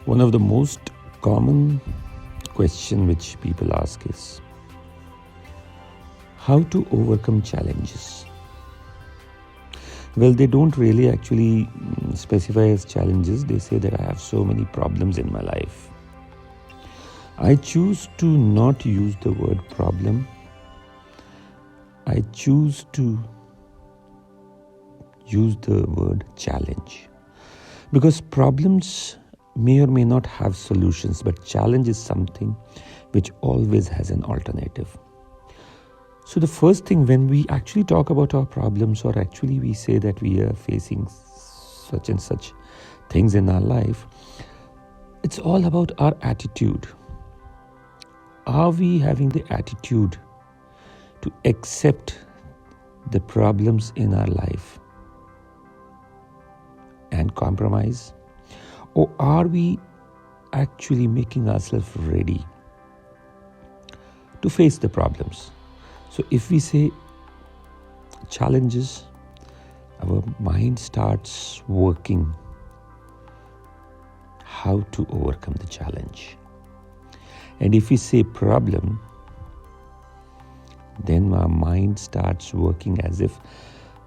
One of the most common question which people ask is how to overcome challenges. Well, they don't really actually specify as challenges. They say that I have so many problems in my life. I choose to not use the word problem. I choose to use the word challenge. Because problems may or may not have solutions, but challenge is something which always has an alternative. So the first thing when we actually talk about our problems, or actually we say that we are facing such and such things in our life, it's all about our attitude. Are we having the attitude to accept the problems in our life and compromise? Or are we actually making ourselves ready to face the problems? So if we say challenges, our mind starts working how to overcome the challenge. And if we say problem, then our mind starts working as if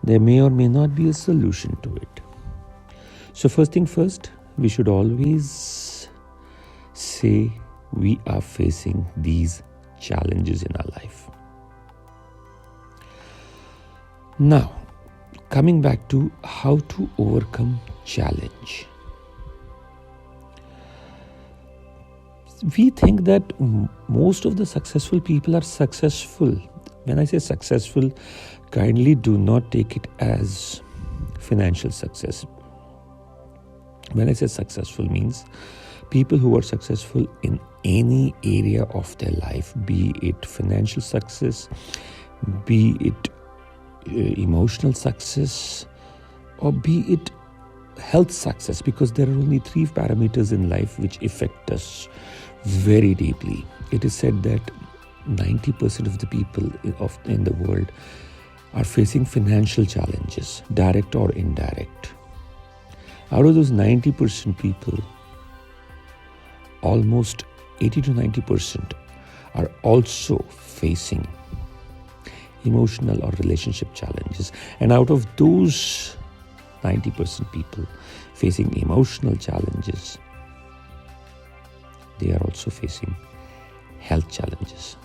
there may or may not be a solution to it. So first thing first, we should always say we are facing these challenges in our life. Now, coming back to how to overcome challenge. We think that most of the successful people are successful. When I say successful, kindly do not take it as financial success. When I say successful means people who are successful in any area of their life, be it financial success, be it emotional success, or be it health success, because there are only 3 parameters in life which affect us very deeply. It is said that 90% of the people in the world are facing financial challenges, direct or indirect. Out of those 90% people, almost 80 to 90% are also facing emotional or relationship challenges. And out of those 90% people facing emotional challenges, they are also facing health challenges.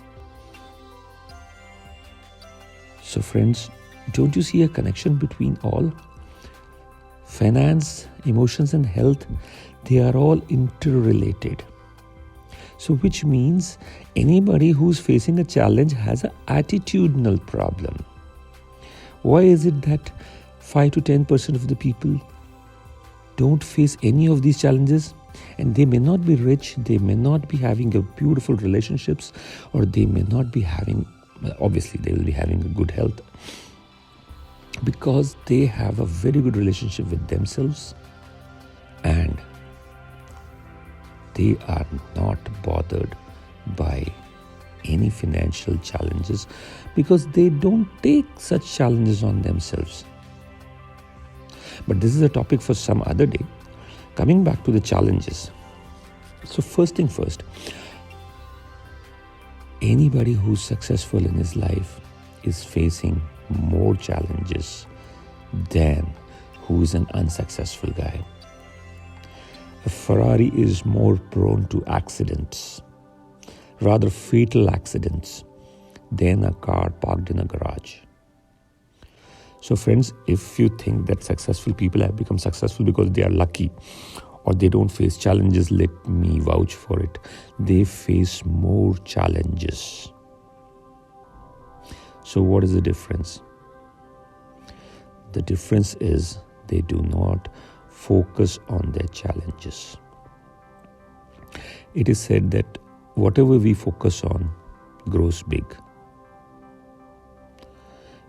So friends, don't you see a connection between all? Finance, emotions and health, they are all interrelated. So which means anybody who's facing a challenge has an attitudinal problem. Why is it that 5 to 10% of the people don't face any of these challenges? And they may not be rich, they may not be having a beautiful relationships, or they may not be having, obviously they will be having a good health, because they have a very good relationship with themselves and they are not bothered by any financial challenges because they don't take such challenges on themselves. But this is a topic for some other day. Coming back to the challenges. So first thing first, anybody who's successful in his life is facing more challenges than who is an unsuccessful guy. A Ferrari is more prone to accidents, rather fatal accidents, than a car parked in a garage. So friends, if you think that successful people have become successful because they are lucky or they don't face challenges, let me vouch for it. They face more challenges. So what is the difference? The difference is they do not focus on their challenges. It is said that whatever we focus on grows big.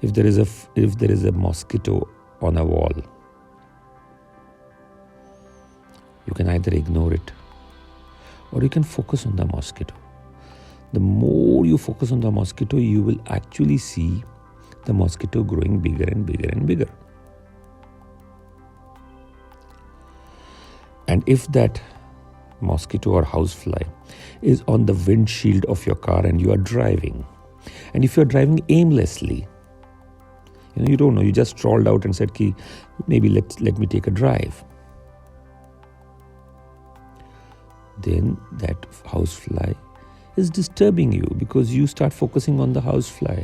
If there is a mosquito on a wall, you can either ignore it or you can focus on the mosquito. The more you focus on the mosquito, you will actually see the mosquito growing bigger and bigger and bigger. And if that mosquito or housefly is on the windshield of your car and you are driving. And if you're driving aimlessly, you don't know, you just strolled out and said, Ki, maybe let me take a drive. Then that housefly is disturbing you because you start focusing on the housefly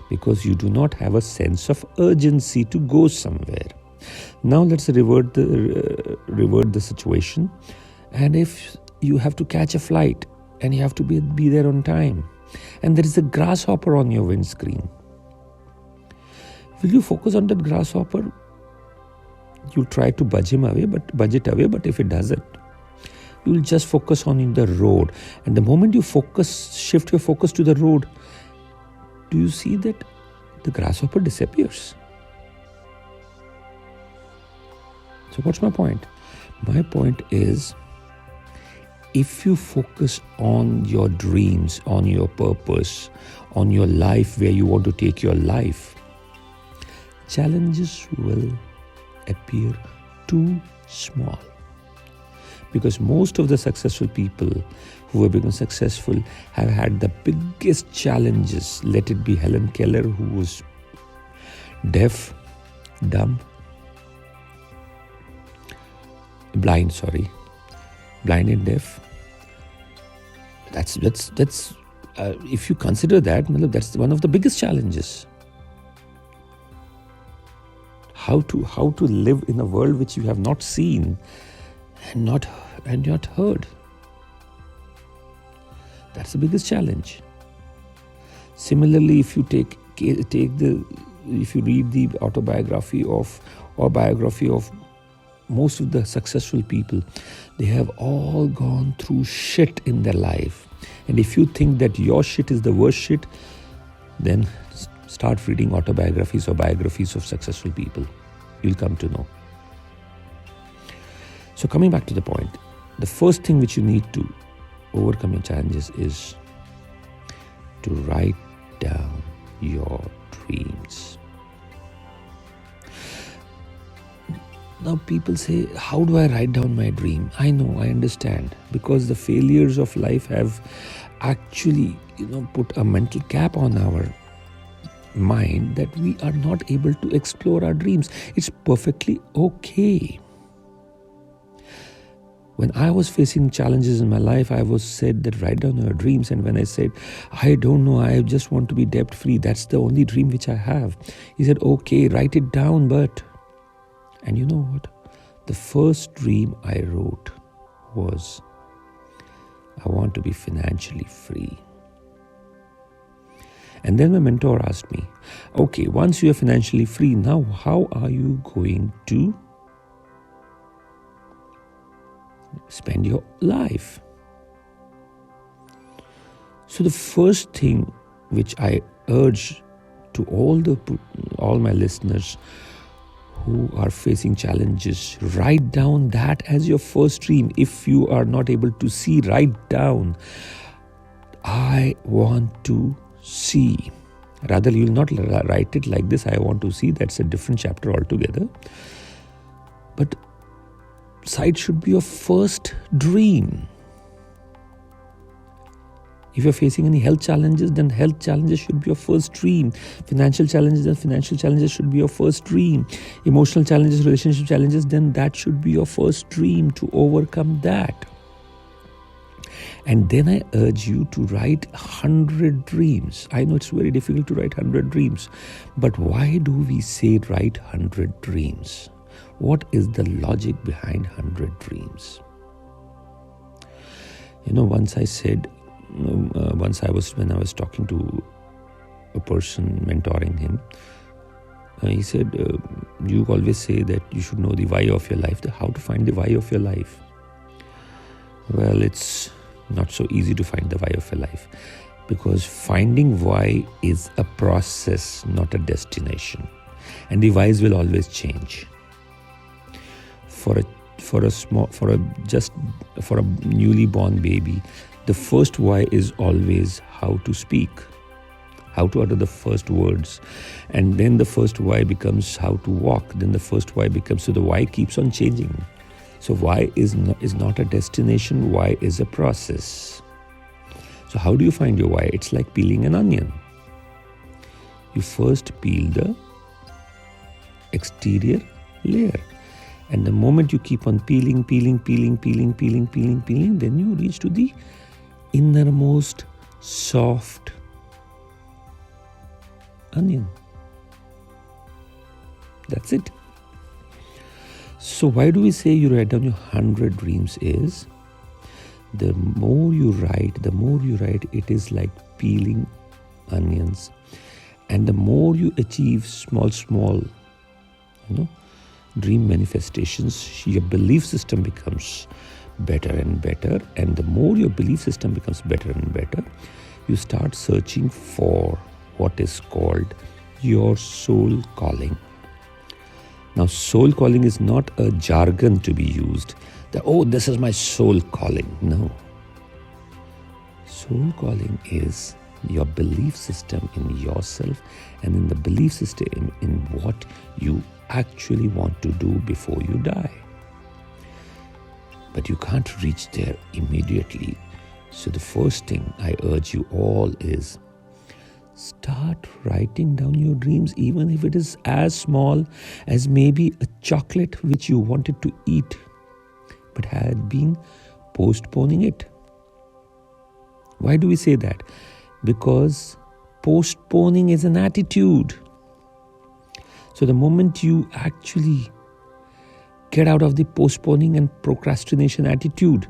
because you do not have a sense of urgency to go somewhere. Now let's revert the situation. And if you have to catch a flight and you have to be there on time, and there is a grasshopper on your windscreen, will you focus on that grasshopper? You'll try to budge it away, but if it doesn't, you will just focus on the road. And the moment you shift your focus to the road, do you see that the grasshopper disappears? So what's my point? My point is, if you focus on your dreams, on your purpose, on your life, where you want to take your life, challenges will appear too small. Because most of the successful people who have become successful have had the biggest challenges. Let it be Helen Keller, who was blind and deaf. That's if you consider that, that's one of the biggest challenges. How to live in a world which you have not seen and not heard. That's the biggest challenge. Similarly, if you if you read the autobiography or biography of most of the successful people, they have all gone through shit in their life. And if you think that your shit is the worst shit, then start reading autobiographies or biographies of successful people. You'll come to know. So coming back to the point, the first thing which you need to overcome your challenges is to write down your dreams. Now people say, how do I write down my dream? I know, I understand, because the failures of life have actually, put a mental cap on our mind that we are not able to explore our dreams. It's perfectly okay. When I was facing challenges in my life, I was said that write down your dreams. And when I said, I don't know, I just want to be debt free, that's the only dream which I have. He said, okay, write it down, but... And you know what? The first dream I wrote was, I want to be financially free. And then my mentor asked me, okay, once you are financially free, now how are you going to spend your life? So the first thing which I urge to all my listeners who are facing challenges, write down that as your first dream. If you are not able to see, write down, I want to see. Rather, you will not write it like this, I want to see. That's a different chapter altogether. But sight should be your first dream. If you're facing any health challenges, then health challenges should be your first dream. Financial challenges, then financial challenges should be your first dream. Emotional challenges, relationship challenges, then that should be your first dream, to overcome that. And then I urge you to write 100 dreams. I know it's very difficult to write 100 dreams, but why do we say write 100 dreams? What is the logic behind 100 dreams? Once I said, when I was talking to a person, mentoring him, he said, you always say that you should know the why of your life. How to find the why of your life? Well, it's not so easy to find the why of your life, because finding why is a process, not a destination, and the whys will always change. For a newly born baby, the first why is always how to speak, how to utter the first words. And then the first why becomes how to walk. Then the first why becomes, so the why keeps on changing. So why is not a destination, why is a process. So how do you find your why? It's like peeling an onion. You first peel the exterior layer. And the moment you keep on peeling, then you reach to the innermost soft onion. That's it. So why do we say you write down your 100 dreams is, the more you write, it is like peeling onions. And the more you achieve small, dream manifestations, your belief system becomes better and better. And the more your belief system becomes better and better, you start searching for what is called your soul calling. Now, soul calling is not a jargon to be used. This is my soul calling. No. Soul calling is your belief system in yourself and in the belief system in what you actually want to do before you die. But you can't reach there immediately. So the first thing I urge you all is start writing down your dreams, even if it is as small as maybe a chocolate which you wanted to eat but had been postponing it. Why do we say that? Because postponing is an attitude. So the moment you actually get out of the postponing and procrastination attitude,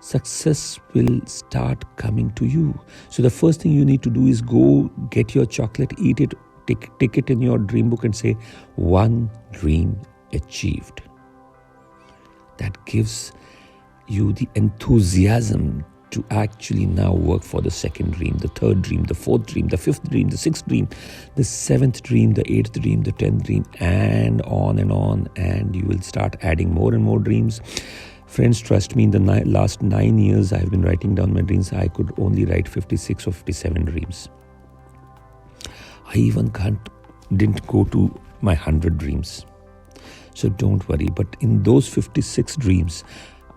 success will start coming to you. So the first thing you need to do is go get your chocolate, eat it, take it in your dream book and say, 1 dream achieved. That gives you the enthusiasm to actually now work for the second dream, the third dream, the fourth dream, the fifth dream, the sixth dream, the seventh dream, the eighth dream, the 10th dream, and on, and you will start adding more and more dreams. Friends, trust me, in the last 9 years I've been writing down my dreams. I could only write 56 or 57 dreams. I even didn't go to my 100 dreams. So don't worry. But in those 56 dreams,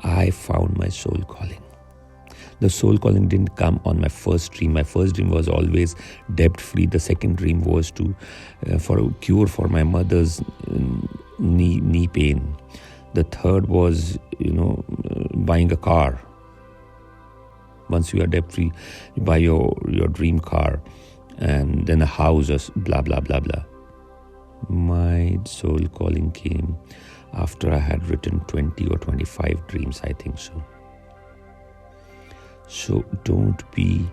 I found my soul calling. The soul calling didn't come on my first dream. My first dream was always debt-free. The second dream was for a cure for my mother's knee pain. The third was, buying a car. Once you are debt-free, you buy your dream car, and then a house, blah, blah, blah, blah. My soul calling came after I had written 20 or 25 dreams, I think so. So don't be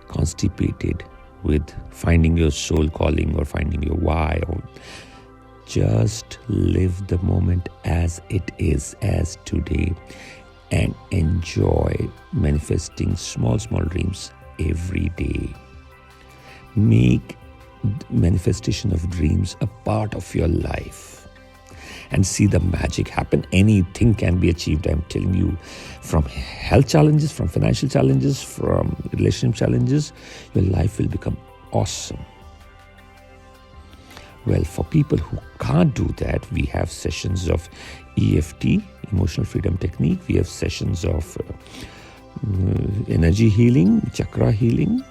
constipated with finding your soul calling or finding your why. Or just live the moment as it is, as today, and enjoy manifesting small dreams every day. Make manifestation of dreams a part of your life and see the magic happen. Anything can be achieved, I'm telling you. From health challenges, from financial challenges, from relationship challenges, your life will become awesome. Well, for people who can't do that, we have sessions of EFT, Emotional Freedom Technique. We have sessions of energy healing, chakra healing,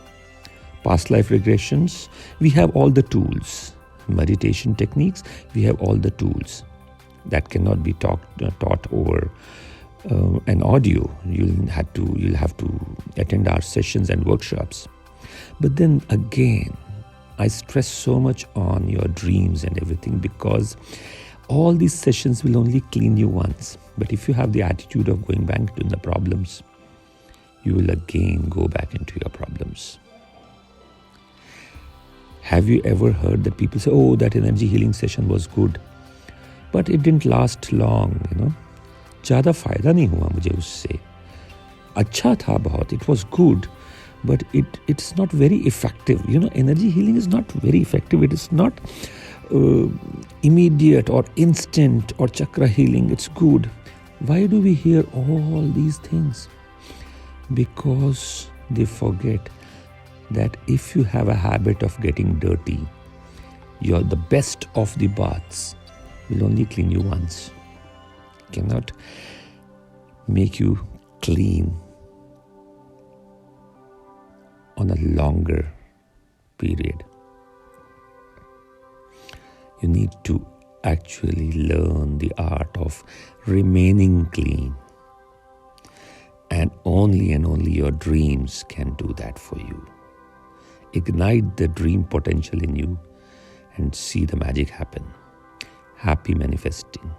past life regressions. We have all the tools. Meditation techniques, we have all the tools. That cannot be taught over an audio. You'll have to attend our sessions and workshops. But then again, I stress so much on your dreams and everything, because all these sessions will only clean you once. But if you have the attitude of going back into the problems, you will again go back into your problems. Have you ever heard that people say, that energy healing session was good, but it didn't last long, ज़्यादा फायदा नहीं हुआ मुझे उससे. अच्छा था बहुत, it was good, but it's not very effective. Energy healing is not very effective. It is not immediate or instant, or chakra healing, it's good. Why do we hear all these things? Because they forget that if you have a habit of getting dirty, the best of the baths will only clean you once. cannot make you clean on a longer period. You need to actually learn the art of remaining clean. And only your dreams can do that for you. Ignite the dream potential in you and see the magic happen. Happy manifesting.